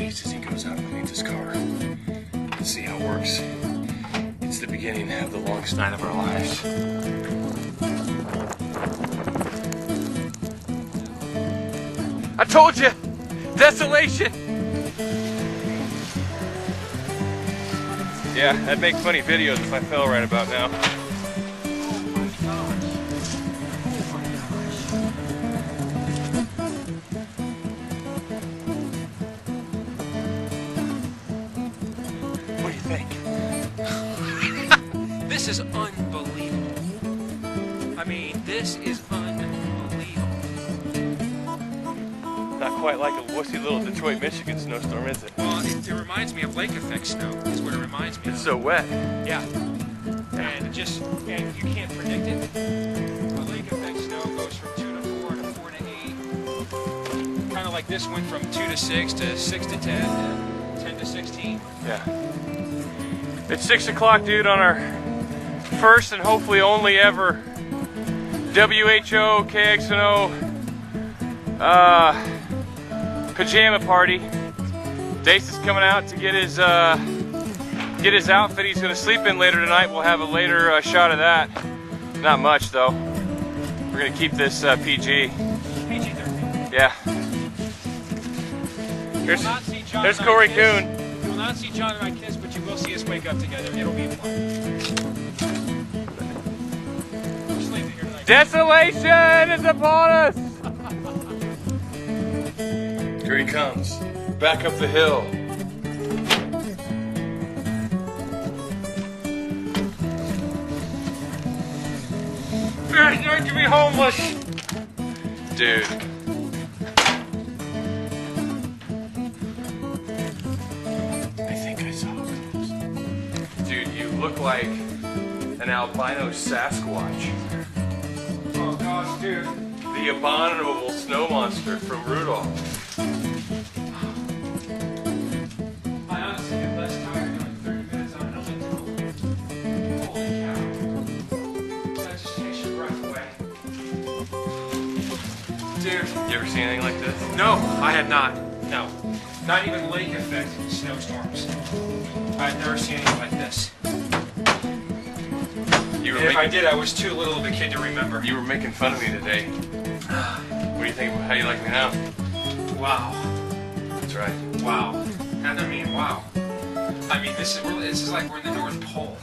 Deace as he goes out and cleans his car. Let's see how it works. It's the beginning of the longest night of our lives. I told you! Desolation! Yeah, I'd make funny videos if I fell right about now. What do you think? This is unbelievable. I mean, this is unbelievable. Not quite like a wussy little Detroit, Michigan snowstorm, is it? Well, it reminds me of lake effect snow, is what it reminds me of. It's so wet. Yeah. And you can't predict it. Well, lake effect snow goes from 2 to 4 to 4 to 8. Kind of like this went from 2 to 6 to 6 to 10 to 10 to 16. Yeah. It's 6 o'clock, dude, on our first and hopefully only ever WHO KXNO pajama party. Deace is coming out to get his outfit he's going to sleep in later tonight. We'll have a later shot of that. Not much though. We're going to keep this PG. PG-13. Yeah. There's Corey Coon. You will not see John and I kiss, but you will see us wake up together. It'll be fun. We're sleeping here tonight. Desolation is upon us! Here he comes. Back up the hill. You're going to be homeless! Dude. I think I saw it. Dude, you look like an albino Sasquatch. Oh gosh, dude. The abominable snow monster from Rudolph. I honestly get less tired in like 30 minutes on an elliptical. Holy cow. That just takes your breath away. Dude. You ever seen anything like this? No, I have not. No. Not even lake effect snowstorms. I've never seen anything like this. If I did, I was too little of a kid to remember. You were making fun of me today. What do you think? How you like me now? Wow. That's right. Wow. And I mean, wow. I mean, this is like we're in the North Pole.